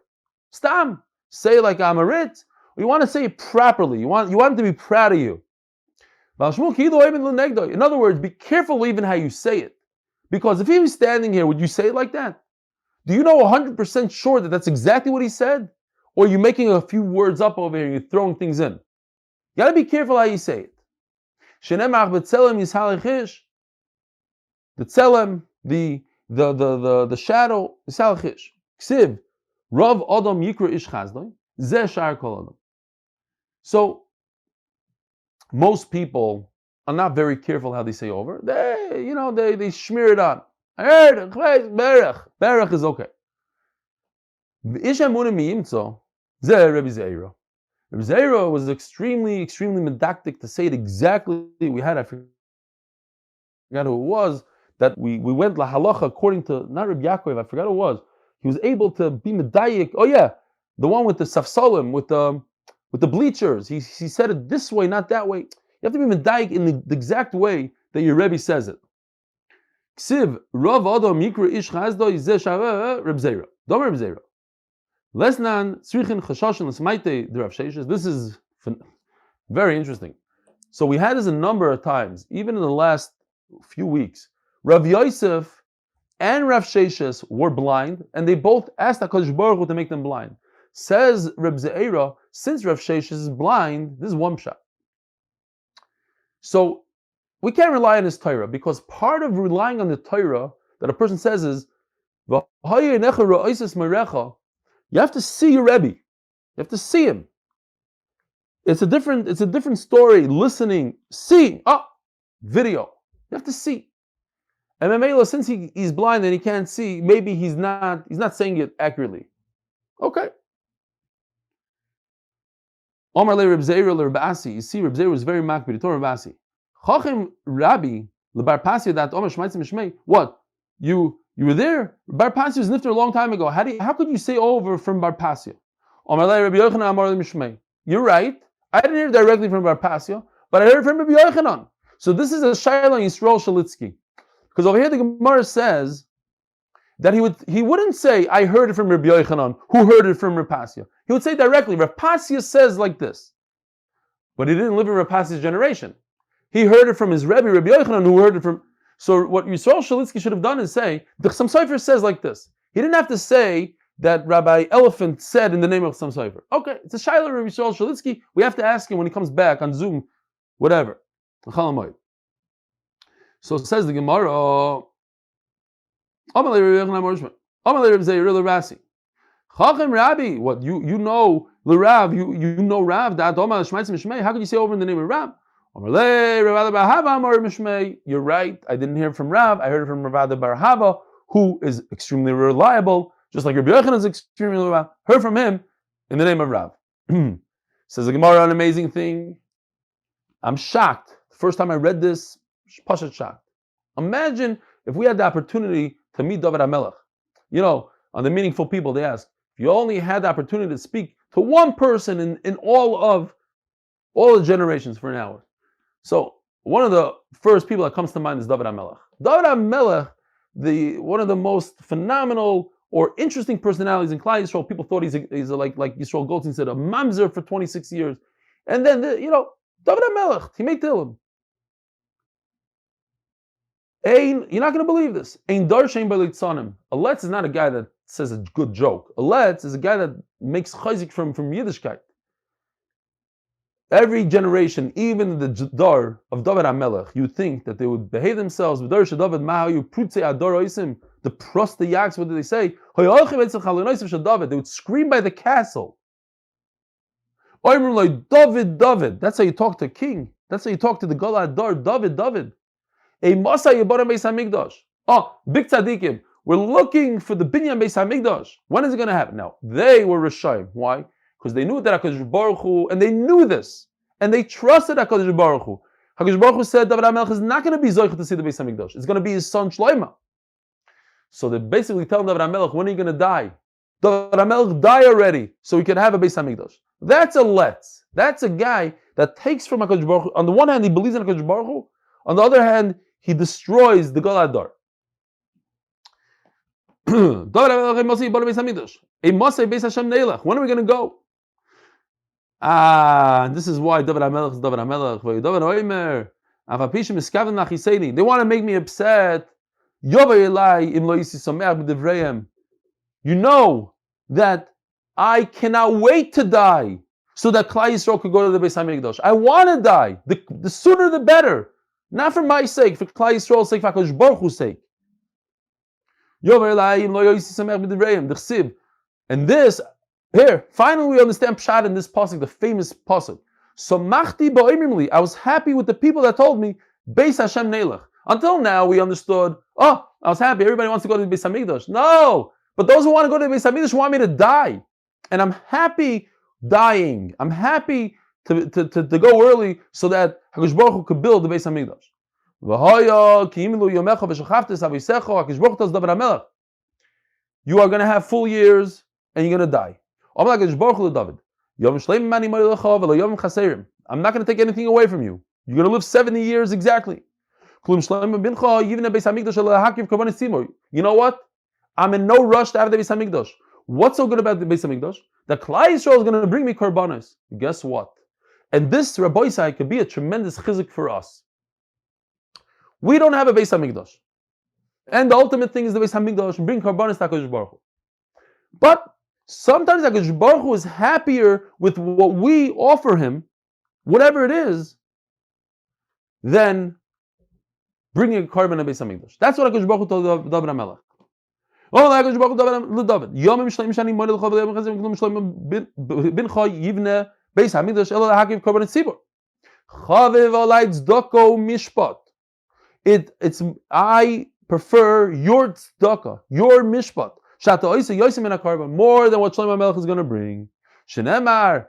Stam. Say like Amarit. You want to say it properly. You want him to be proud of you. In other words, be careful even how you say it. Because if he was standing here, would you say it like that? Do you know 100% sure that that's exactly what he said? Or are you making a few words up over here and you're throwing things in? You got to be careful how you say it. The tzelem, the shadow, Yisalachish. Ksiv, Rav Adam Yikra Ish Chazdoi, Zeh Shar Kol Adam. So, most people are not very careful how they say over. They smear it on. I heard it, Berach. Berach is okay. Ish Emunah Miyimtzo, Zeh Rebbe Zeira. Rebbe Zeira was extremely, extremely medactic to say it exactly. I forgot who it was, that we went la halacha according to, not Reb Yaakov, I forgot who it was. He was able to be medayik. Oh yeah, the one with the safsalim, with the bleachers. He said it this way, not that way. You have to be medayik in the exact way that your Rebbe says it. Ksiv Rav Adam Yikra Ish Chazdo Yizeh Shaveh Reb Zeira. Dom Reb Zeira. Lesnan Tzrichin Chashashin L'Smaite Rav Sheishes. This is very interesting. So we had this a number of times, even in the last few weeks. Rav Yosef and Rav Sheishes were blind, and they both asked HaKadosh Baruch Hu to make them blind. Says Reb Zeira, since Rav Sheishes is blind, this is one shot. So we can't rely on his Torah, because part of relying on the Torah that a person says is, you have to see your Rebbe. You have to see him. It's a different story. Listening, seeing, video. You have to see. And Mamela, since he's blind and he can't see, maybe he's not saying it accurately. Okay. Omar le Reb Zeir le Reb Asi. You see, Reb Zeir was very makbid. He told Reb Asi, Chachim Rabbi le Bar Pasia that Omer Shmaitzim Mishmei. What? You were there? Bar Pasia was nifter a long time ago. How could you say over from Bar Pasia? Omar le Rabbi Yochanan Amar le Mishmei. You're right. I didn't hear directly from Bar Pasia, but I heard from Rabbi Yochanan. So this is a Shaila Yisrael Shalitzki. Because over here the Gemara says that he wouldn't say, I heard it from Rabbi Yochanan, who heard it from Rav Pasia. He would say directly, Rav Pasia says like this. But he didn't live in Rav Pasia's generation. He heard it from his Rebbe, Rabbi Yochanan, who heard it from... So what Yisrael Shalitzky should have done is say, the Chasam Sofer says like this. He didn't have to say that Rabbi Elephant said in the name of Chasam Sofer. Okay, it's a Shaila Rabbi Yisrael Shalitzky. We have to ask him when he comes back on Zoom, whatever. So it says the Gemara, Chachim Rabbi, what you know L'Rav, you know Rav, that how could you say over in the name of Rav? You're right, I didn't hear from Rav, I heard it from Rav Bar Hava, who is extremely reliable, just like Rabbi Yochanan is extremely reliable. Heard from him in the name of Rav. Says the Gemara, an amazing thing. I'm shocked. The first time I read this, Pashat shocked. Imagine if we had the opportunity to meet David HaMelech. You know, on the Meaningful People, they ask, if you only had the opportunity to speak to one person in all the generations for an hour. So, one of the first people that comes to mind is David HaMelech. David HaMelech, one of the most phenomenal or interesting personalities in Klal Yisrael. People thought he's like Yisrael Goldstein said, a mamzer for 26 years. And then, David HaMelech, Timei Tilim. You're not going to believe this. A Letz is not a guy that says a good joke. A Letz is a guy that makes chayzik from Yiddishkeit. Every generation, even the Dar of David HaMelech, you think that they would behave themselves. The prosta yaks, what do they say? They would scream by the castle. David. That's how you talk to a king. That's how you talk to the Gala Dar. David. A Masa Yebara Beis HaMikdash. Oh, big tzaddikim. We're looking for the Binyan Beis HaMikdash. When is it going to happen? Now, they were Rishayim. Why? Because they knew that HaKadosh Baruch Hu, and they knew this, and they trusted HaKadosh Baruch Hu. HaKadosh Baruch Hu said David HaMelech is not going to be Zoich to see the Beis HaMikdash. It's going to be his son Shloima. So they basically tell David HaMelech, when are you going to die? David HaMelech, die already, so we can have a Beis HaMikdash. That's a Letz. That's a guy that takes from HaKadosh Baruch Hu. On the one hand, he believes in HaKadosh Baruch Hu. On the other hand, he destroys the Gol Adar. When are we going to go? This is why David HaMelech is David HaMelech. They want to make me upset. You know that I cannot wait to die so that Klal Yisrael could go to the Beis HaMikdash. I want to die. The sooner the better. Not for my sake, for Klal Yisrael's sake, for HaKadosh Baruch Hu's sake. And this, here, finally we understand Pshat in this pasuk, the famous pasuk. So machti ba'imrimli, I was happy with the people that told me, Beis Hashem Neilach. Until now we understood, I was happy, everybody wants to go to the Beis HaMikdash. No! But those who want to go to the Beis HaMikdash want me to die. And I'm happy dying. I'm happy to go early so that HaKadosh Baruch Hu could build the Beis HaMikdash. You are going to have full years and you're going to die. I'm not going to take anything away from you. You're going to live 70 years exactly. You know what? I'm in no rush to have the Beis HaMikdash. What's so good about the Beis HaMikdash? That Klal Yisrael is going to bring me korbanos. Guess what? And this, Rabbi Isai, could be a tremendous chizuk for us. We don't have a Beis HaMikdash. And the ultimate thing is the Beis HaMikdash and bring korbanos to HaKadosh Baruch Hu. But sometimes HaKadosh Baruch Hu is happier with what we offer him, whatever it is, than bringing a korban to Beis HaMikdash. That's what HaKadosh Baruch Hu told David HaMelech. Oh, HaKadosh Baruch Hu told David, Yomi Shekalim Moed Yivne Beis HaMikdash Elo Lahakiv Korban Tzibur. Chaviv Alay Tzedoko Mishpat. I prefer your tzedakah, your mishpat, shata oisa yosim in a carbon, more than what Shlomo Melech is going to bring. Shenemar,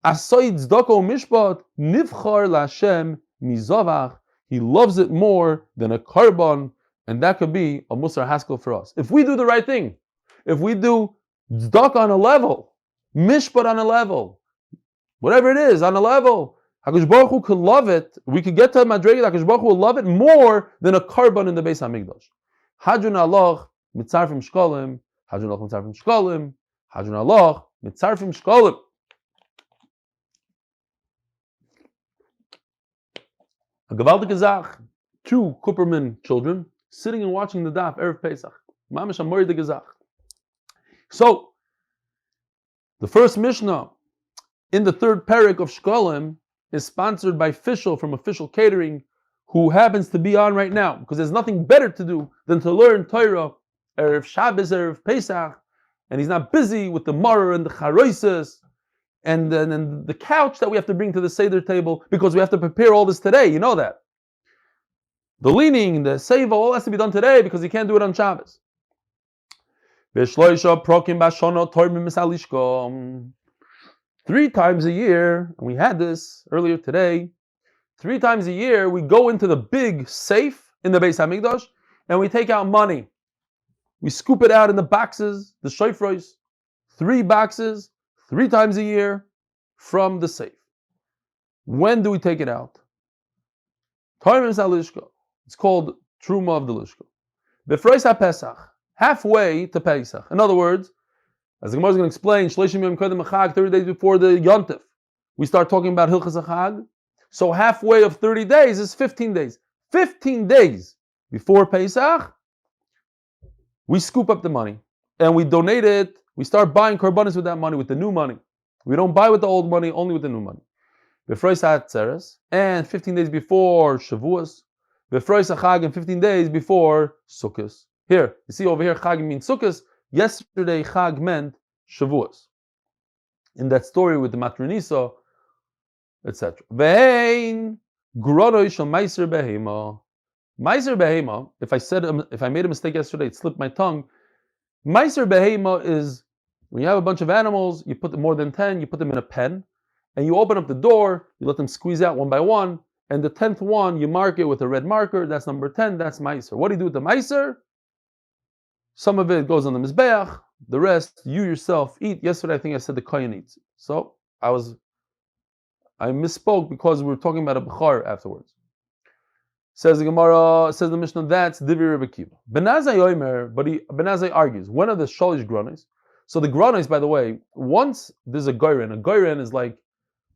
asoy tzedakah mishpat, nivchar laHashem mizavach. He loves it more than a carbon, and that could be a musar haskell for us. If we do the right thing, if we do tzedakah on a level, mishpat on a level, whatever it is on a level, HaKadosh Baruch Hu could love it. We could get to Madrega. HaKadosh Baruch Hu will love it more than a carbon in the Beis Hamikdash. Hadrun aloch mitzarfim shkalim. Hadrun aloch mitzarfim shkalim. Hadrun aloch mitzarfim shkalim. A gewaltige Zach. 2 Kupperman children sitting and watching the daf Erev Pesach. Mamish a moedige Zach. So, the first Mishnah in the 3rd parak of Shkalim is sponsored by Fischl from Official Catering, who happens to be on right now, because there's nothing better to do than to learn Torah, Erev Shabbos, Erev Pesach, and he's not busy with the maror and the charoises, and the couch that we have to bring to the Seder table, because we have to prepare all this today, you know that. The leaning, the seva, all has to be done today, because he can't do it on Shabbos. 3 times a year, and we had this earlier today, 3 times a year we go into the big safe in the Beis Hamikdash and we take out money. We scoop it out in the boxes, the shofros, 3 boxes, 3 times a year from the safe. When do we take it out? It's called Truma of the Lishka. Befrois HaPesach, halfway to Pesach. In other words, as the Gemara is going to explain, 30 days before the Yontif, we start talking about Hilchas HaChag. So halfway of 30 days is 15 days. 15 days before Pesach, we scoop up the money and we donate it. We start buying korbanos with that money, with the new money. We don't buy with the old money, only with the new money. Befrois HaTzeres, and 15 days before Shavuos. Befrois HaChag, and 15 days before Sukkos. Here, you see over here, Chag means Sukkos. Yesterday, Chag meant Shavuos. In that story with the Matronisa, etc. Vein Gronoi shel Meiser Behema. Meiser Behema. If I made a mistake yesterday, it slipped my tongue. Meiser Behema is when you have a bunch of animals, you put them more than 10, you put them in a pen, and you open up the door, you let them squeeze out one by one, and the 10th one you mark it with a red marker. That's number 10. That's Meiser. What do you do with the Meiser? Some of it goes on the Mizbeach, the rest you yourself eat. Yesterday I think I said the Kohen eats. So I misspoke because we were talking about a Bechar afterwards. Says the Gemara, says the Mishnah, that's Divi Rebbe Kiva. Benazai Yomer, but Benazai argues, one of the Shalish Gronis. So the Gronis, by the way, once there's a Goyren is like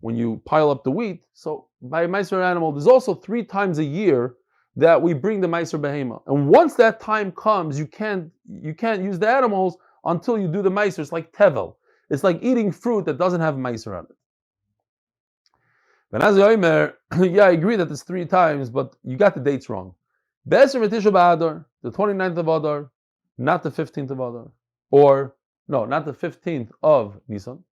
when you pile up the wheat. So by a Meiser animal, there's also 3 times a year that we bring the Meiser Behema. And once that time comes, you can't use the animals until you do the Meiser. It's like Tevel. It's like eating fruit that doesn't have Meiser on it. Yeah, I agree that it's 3 times, but you got the dates wrong. Be'eser v'tisha b'Adar, the 29th of Adar, not the 15th of Adar. Or, no, not the 15th of Nisan,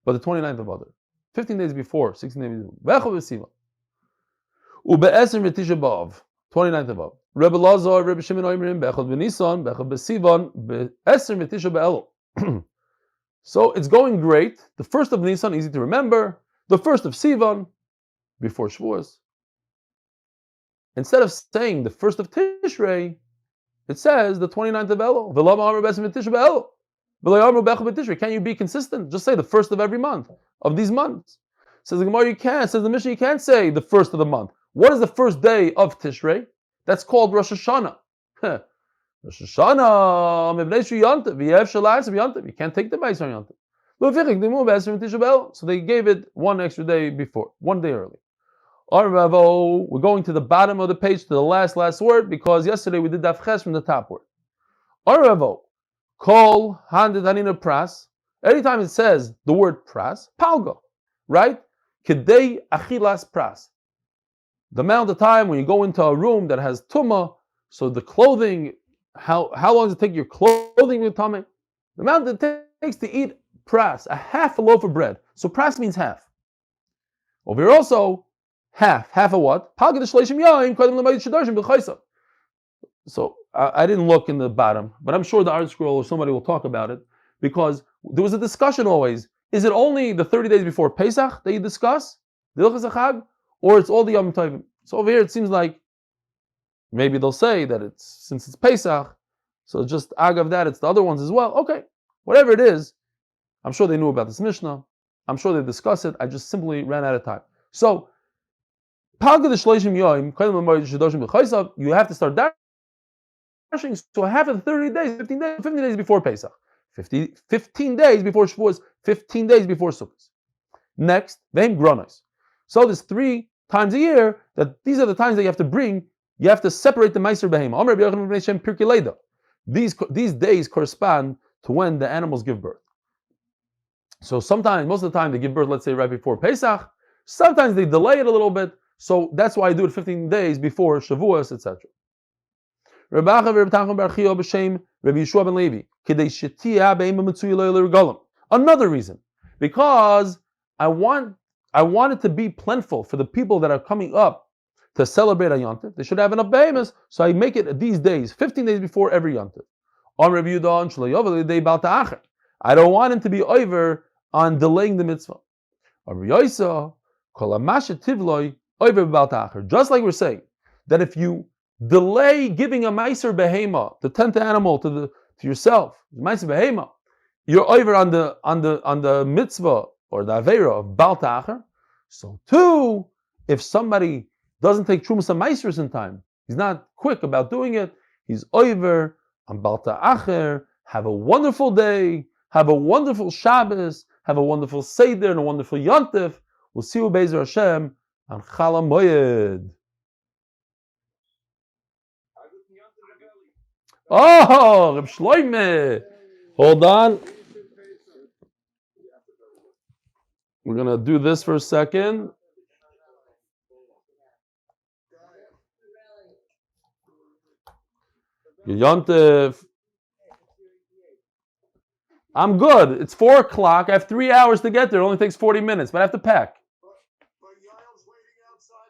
but the 29th of Adar. 15 days before, 16 days before. Ve'echol v'siva. U'be'eser v'tisha b'Av. 29th of Av. Rebbe Lazar, Rebbe Shimon Oimrim, Bechad B'Nisan, Bechad B'Sivan, Esther V'Tisha B'Elul. So it's going great. The 1st of Nisan, easy to remember. The 1st of Sivan, before Shavuos. Instead of saying the 1st of Tishrei, it says the 29th of Elul. V'Lam Amar B'Esem V'Tisha B'Elul. V'Lo Amar B'Echad B'Tishrei. Can you be consistent? Just say the 1st of every month, of these months. Says the Gemara, you can't. Says the Mishnah, you can't say the 1st of the month. What is the 1st day of Tishrei? That's called Rosh Hashanah. Rosh Hashanah, you can't take the Meiser Yontif. So they gave it 1 extra day before, 1 day early. We're going to the bottom of the page to the last word, because yesterday we did Daf Ches from the top word. Kol Handanina Pras. Anytime it says the word Pras, Palga, right? Kedei Achilas Pras. The amount of time when you go into a room that has tumah, so the clothing, how long does it take your clothing to tumah? The amount that it takes to eat pras, a half a loaf of bread. So pras means half. Over here also, half of what? So I didn't look in the bottom, but I'm sure the Art Scroll or somebody will talk about it, because there was a discussion always. Is it only the 30 days before Pesach that you discuss, the Hilchos Chag, or it's all the Yom Tovim? So over here it seems like maybe they'll say that since it's Pesach, so just agav that, it's the other ones as well. Okay, whatever it is, I'm sure they knew about this Mishnah. I'm sure they discussed it. I just simply ran out of time. So, you have to start dashing. So half of the 30 days, 15 days before Pesach, 15 days before Shavuos, 15 days before Sukkot. Next, veim gronos. So there's 3 times a year that these are the times that you have to bring. You have to separate the meiser behema. These days correspond to when the animals give birth. So sometimes, most of the time, they give birth, let's say, right before Pesach. Sometimes they delay it a little bit. So that's why I do it 15 days before Shavuos, etc. Another reason, because I want it to be plentiful for the people that are coming up to celebrate a Yontif. They should have enough behemoths, so I make it these days, 15 days before every Yontif. I don't want him to be over on delaying the mitzvah. Just like we're saying, that if you delay giving a meiser behema, the 10th animal to yourself, meiser behema, you're over on the mitzvah or the avera of bal ta'acher. So too, if somebody doesn't take trumas and meisers in time, he's not quick about doing it, he's over on bal ta'acher. Have a wonderful day. Have a wonderful Shabbos. Have a wonderful Seder and a wonderful Yontif. We'll see you Be'ezer Hashem on Chal Moed. Oh, Reb Shloime. Hold on. We're going to do this for a second. Yontif. I'm good. It's 4 o'clock. I have 3 hours to get there. It only takes 40 minutes, but I have to pack. But Yael's waiting outside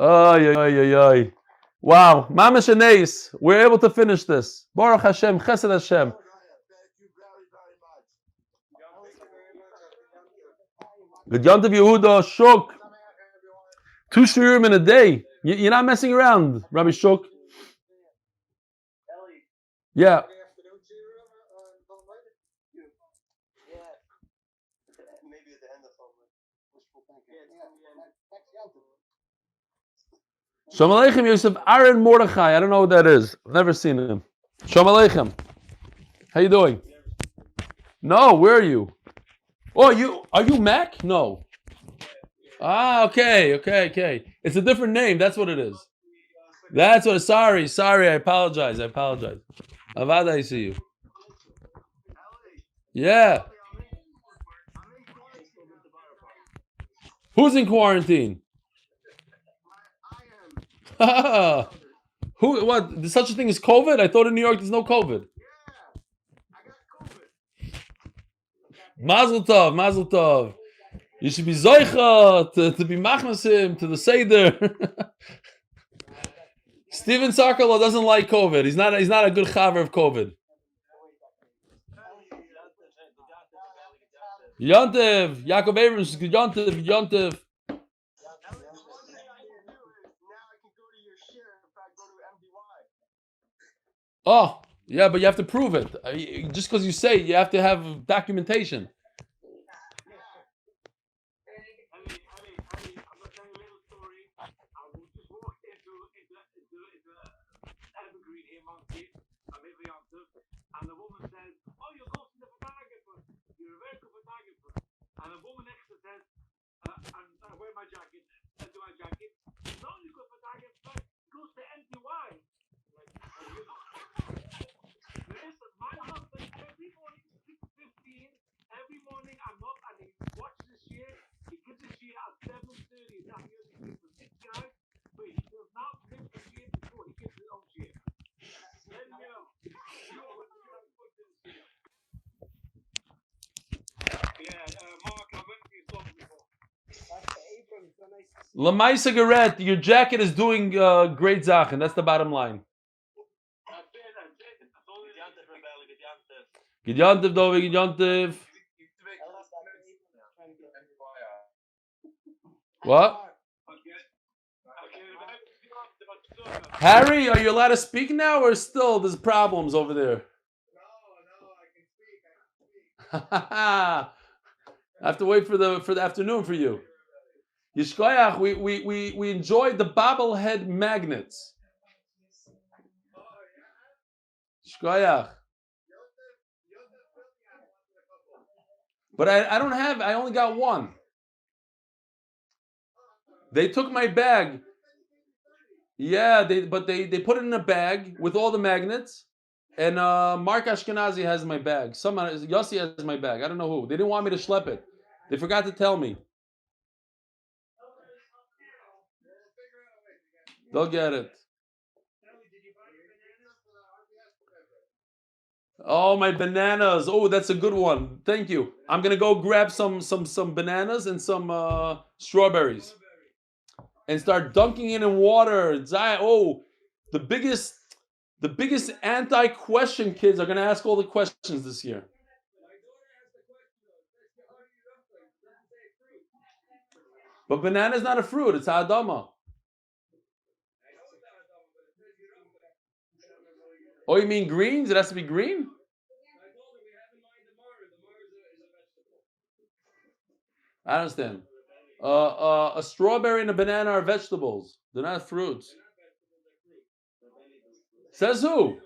already. Wow. Mamash Anais. We're able to finish this. Baruch Hashem. Chesed Hashem. Thank you very, very much. Good Yontif Yehuda. Shuk. 2 shiurim in a day. You're not messing around, Rabbi Shuk. Yeah. Maybe at the end of Shalom Aleichem Yosef Aaron Mordechai. I don't know what that is. I've never seen him. Shalom Aleichem. How you doing? No, where are you? Oh, are you Mac? No. Ah, okay. It's a different name. That's what it is. That's what. Sorry. I apologize. Avada, I see you. Yeah. Who's in quarantine? Who? What? There's such a thing as COVID? I thought in New York there's no COVID. Mazel tov. You should be zoicha to be machnasim to the seder. Steven Sarkalo doesn't like COVID. He's not a good chaver of COVID. Yontiv, Yaakov Abrams, Yontiv. Oh, yeah, but you have to prove it. Just because you say it, you have to have documentation. And the woman says, "Oh, you're going to the photographer. You're a very good photographer." And the woman next to says, "I wear my jacket. I do my jacket. No, you're a good photographer. Goes to MTY." Listen, my husband every morning, 6:15. Every morning I'm up and he watches the share. He gives the share at 7:30. That usually for 6 guys, but he does not miss the share before he gives his own share. Let me know. Yeah, Mark, I went to your talk before. That's the Abrams, Lamai cigarette, your jacket is doing great Zachen. That's the bottom line. Gidyantiv, Dovi, Gidyantiv. What? Harry, are you allowed to speak now, or still there's problems over there? No, I can speak. I have to wait for the afternoon for you. Yishkoyach, we enjoyed the bobblehead magnets. Shkoyach. But I don't have, I only got one. They took my bag. Yeah, they put it in a bag with all the magnets. And Mark Ashkenazi has my bag. Yossi has my bag. I don't know who. They didn't want me to schlep it. They forgot to tell me. They'll get it. Oh, my bananas. Oh, that's a good one. Thank you. I'm gonna go grab some bananas and some strawberries and start dunking it in water. Oh, the biggest anti-question kids are gonna ask all the questions this year. But banana is not a fruit; it's adama. Oh, you mean greens? It has to be green? I understand. A strawberry and a banana are vegetables. They're not fruits. Says who?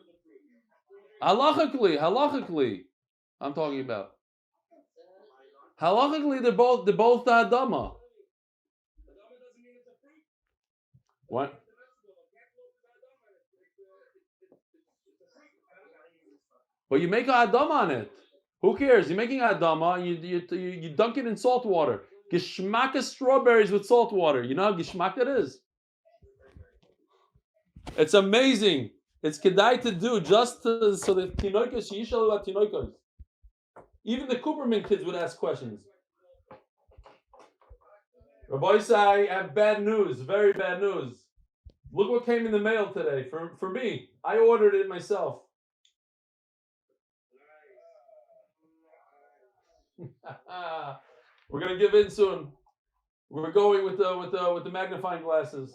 Halachically. I'm talking about. Halachically, they're both the adama. What? But you make a adama on it. Who cares? You're making adama and you dunk it in salt water. Geschmack of strawberries with salt water. You know how geschmack that is? It's amazing. It's kedai to do just so that tinoikos yishal about tinoikos. Even the Cooperman kids would ask questions. Rabbi Isai, I have bad news. Very bad news. Look what came in the mail today for me. I ordered it myself. We're gonna give in soon. We're going with the magnifying glasses.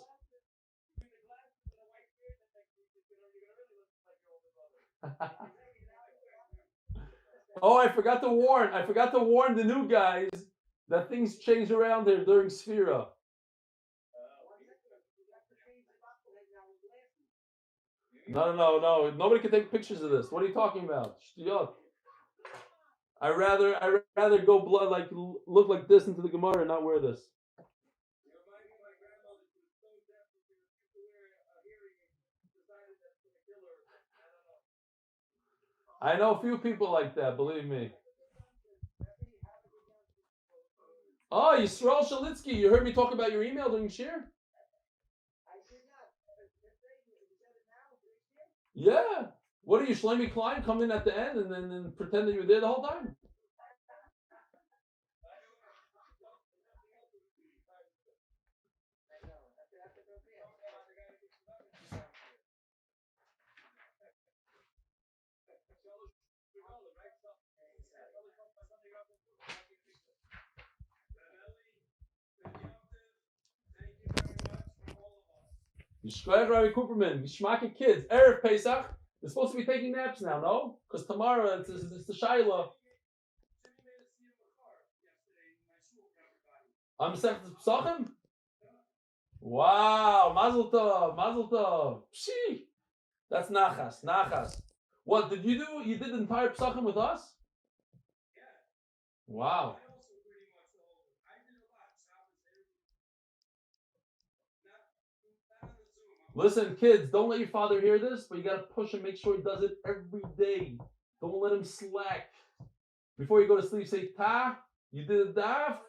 Oh, I forgot to warn the new guys that things change around here during Sphira. No. Nobody can take pictures of this. What are you talking about? I rather go look like this into the Gemara and not wear this. I know a few people like that, believe me. Oh, Yisrael Shalitsky, you heard me talk about your email during Shir? Yeah. What are you, Shlomi Klein, come in at the end and then pretend that you were there the whole time? Yishkoyach Rabbi Cooperman, Yishmaka kids, Erev Pesach, they're supposed to be taking naps now, no? Because tomorrow it's the Shaila. I'm Zechus Psachim? Wow, Mazel Tov. Pshee. That's Nachas. What did you do? You did the entire Psachim with us? Wow. Listen, kids, don't let your father hear this, but you gotta push him, make sure he does it every day. Don't let him slack. Before you go to sleep, say Ta, you did a daf,